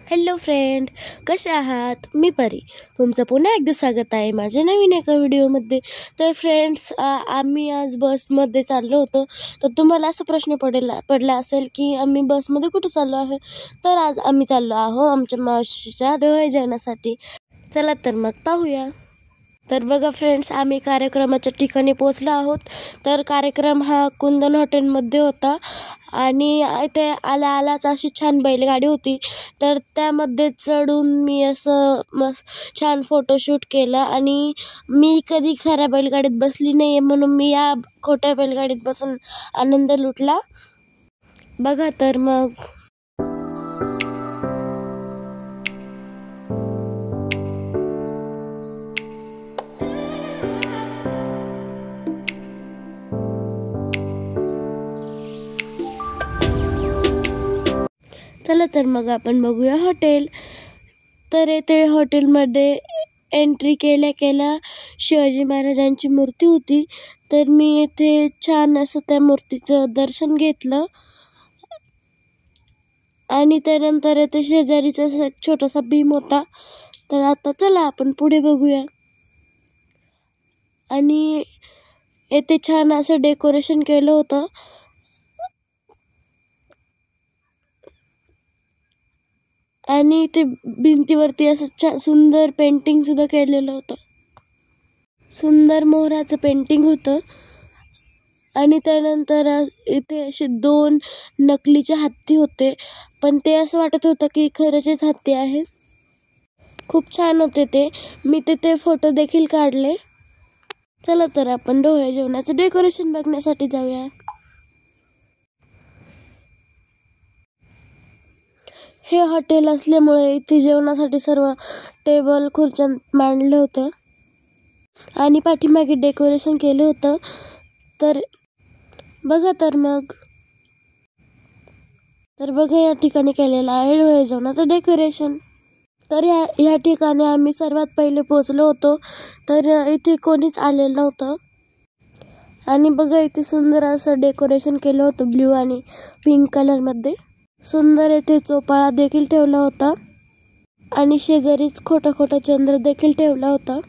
Hello friend, कसे आहात? मी परी. तुमचं पुन्हा एकदा स्वागत आहे माझ्या नवीन एका व्हिडिओमध्ये. तर फ्रेंड्स, आम्ही आज बसमध्ये चाललो होतो. तर तुम्हाला असा प्रश्न पडला असेल की आम्ही बसमध्ये कुठं चाललो आहे. तर आज आम्ही चाललो आहोत आमच्या मावशीच्या डोहाळे जेवणासाठी. चला तर मग पाहूया. तर बघा फ्रेंड्स, आम्ही कार्यक्रमाच्या ठिकाणी पोचलो आहोत. तर कार्यक्रम हा कुंदन हॉटेलमध्ये होता आणि इथे आलाच अशी छान बैलगाडी होती. तर त्यामध्ये चढून मी असं मस्त छान फोटोशूट केलं. आणि मी कधी खऱ्या बैलगाडीत बसली नाही आहे, म्हणून मी या खोट्या बैलगाडीत बसून आनंद लुटला. बघा तर मग. चला तर मग आपण बघूया हॉटेल. तर येथे हॉटेलमध्ये एंट्री केल्या शिवाजी महाराजांची मूर्ती होती. तर मी येथे छान असं त्या मूर्तीचं दर्शन घेतलं. आणि त्यानंतर येथे शेजारीच असा एक छोटासा भीम होता. तर आता चला आपण पुढे बघूया. आणि येथे छान असं डेकोरेशन केलं होतं. आणि ते भिंतीवरती असं छान सुंदर पेंटिंग सुद्धा केलेलं होतं. सुंदर मोराचं पेंटिंग होतं. आणि त्यानंतर इथे असे 2 नकलीचे हत्ती होते, पण ते असं वाटत होतं की खरंचेच हत्ती आहे. खूप छान होते ते. मी ते फोटो देखील काढले. चला तर आपण डोहाळे जेवणाचं डेकोरेशन बघण्यासाठी जाऊया. हे हॉटेल असल्यामुळे इथे जेवणासाठी सर्व टेबल खुर्च्या मांडलं होतं आणि पाठीमागे डेकोरेशन केलं होतं. तर बघा तर मग. तर बघा, या ठिकाणी केलेलं आहे डोहाळे जेवणाचं डेकोरेशन. तर या ठिकाणी आम्ही सर्वात पहिले पोचलो होतो. तर इथे कोणीच आलेलं नव्हतं. आणि बघा, इथे सुंदर असं डेकोरेशन केलं होतं ब्ल्यू आणि पिंक कलरमध्ये. सुंदर येथे चोपाळा देखील ठेवला होता आणि शेजारीच खोटा चंद्र देखील ठेवला होता.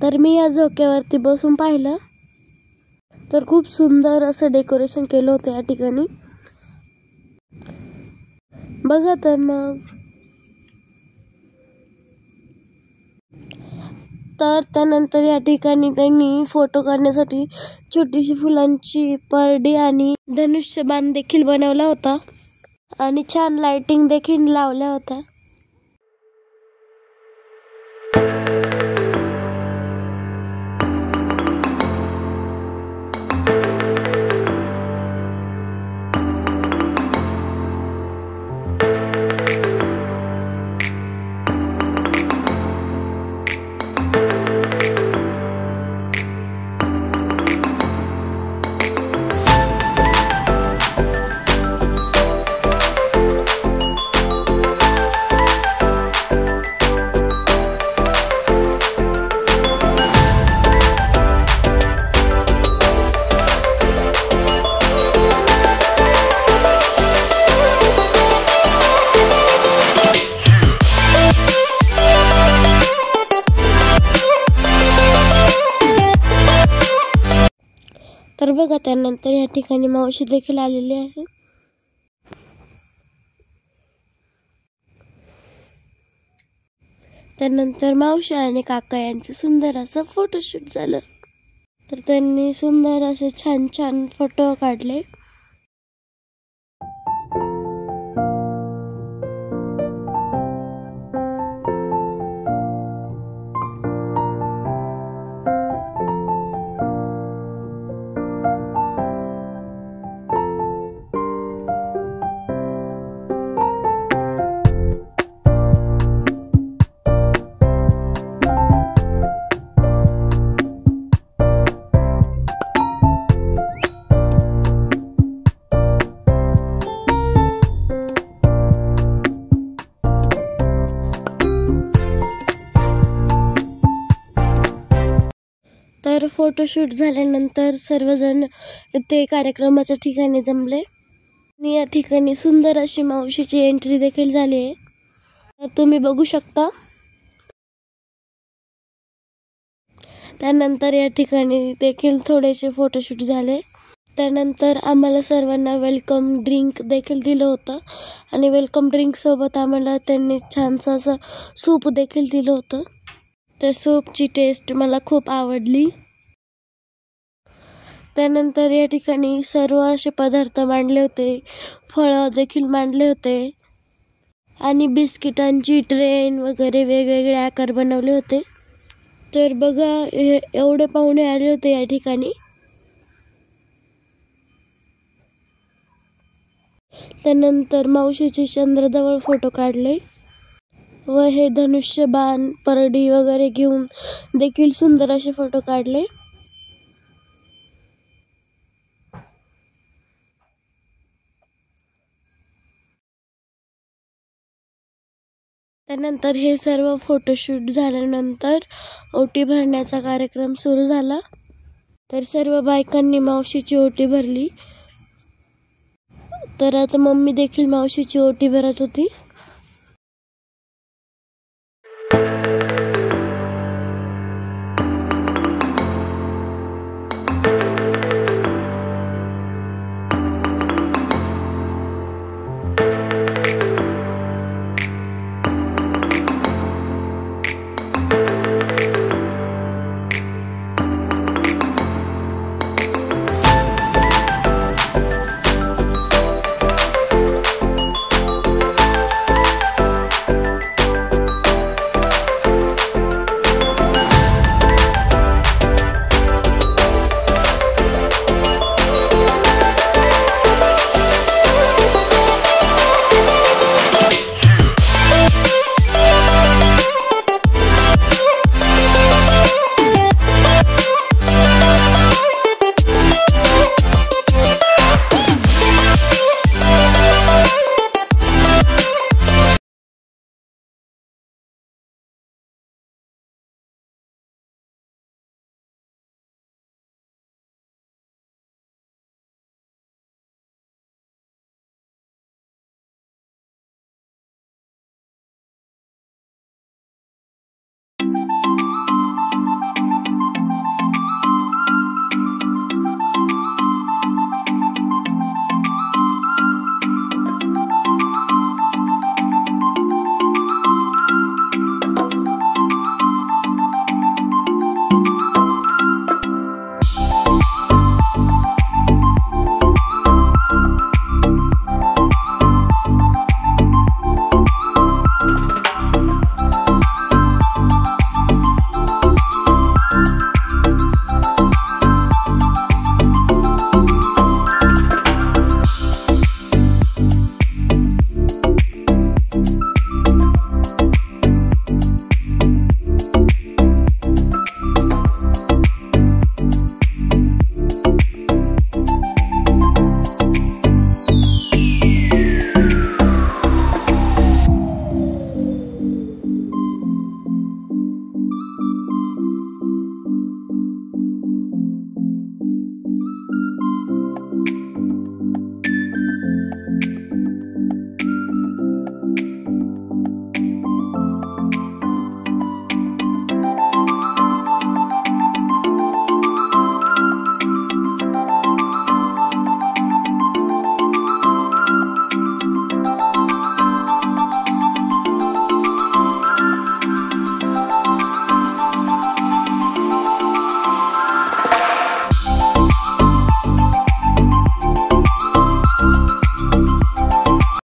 तर मी या झोक्यावरती बसून पाहिलं. तर खूप सुंदर असं डेकोरेशन केलं होतं या ठिकाणी. बघा तर मग. तर त्यानंतर या ठिकाणी त्यांनी फोटो काढण्यासाठी छोटीशी फुलांची परडी आणि धनुष्यबाण देखील बनवला होता आणि छान लाइटिंग देखील लावल्या होत्या. तर बघा, त्यानंतर या ठिकाणी मावशी देखील आलेली आहे. त्यानंतर मावशी आणि काका यांचं सुंदर असं फोटोशूट झालं. तर त्यांनी सुंदर असे छान फोटो काढले. तर फोटोशूट झाल्यानंतर सर्वजण ते कार्यक्रमाच्या ठिकाणी जमले आणि या ठिकाणी सुंदर अशी मावशीची एंट्री देखील झाली आहे. तुम्ही बघू शकता. त्यानंतर या ठिकाणी देखील थोडेसे फोटोशूट झाले. त्यानंतर आम्हाला सर्वांना वेलकम ड्रिंक देखील दिलं होतं आणि वेलकम ड्रिंकसोबत आम्हाला त्यांनी छानसं असं सूप देखील दिलं होतं. त्या सूपची टेस्ट मला खूप आवडली. त्यानंतर या ठिकाणी सर्व असे पदार्थ मांडले होते, फळं देखील मांडले होते आणि बिस्किटांची ट्रेन वगैरे वेगवेगळे आकार बनवले होते. तर बघा, एवढे पाहुणे आले होते या ठिकाणी. त्यानंतर मावशीचे चंद्रजवळ फोटो काढले व हे धनुष्य बाण परडी वगैरे घेऊन देखील सुंदर असे फोटो काढले. त्यानंतर हे सर्व फोटोशूट झाल्यानंतर ओटी भरण्याचा कार्यक्रम सुरू झाला. तर सर्व बायकांनी मावशीची ओटी भरली. तर आता मम्मी देखील मावशीची ओटी भरत होती.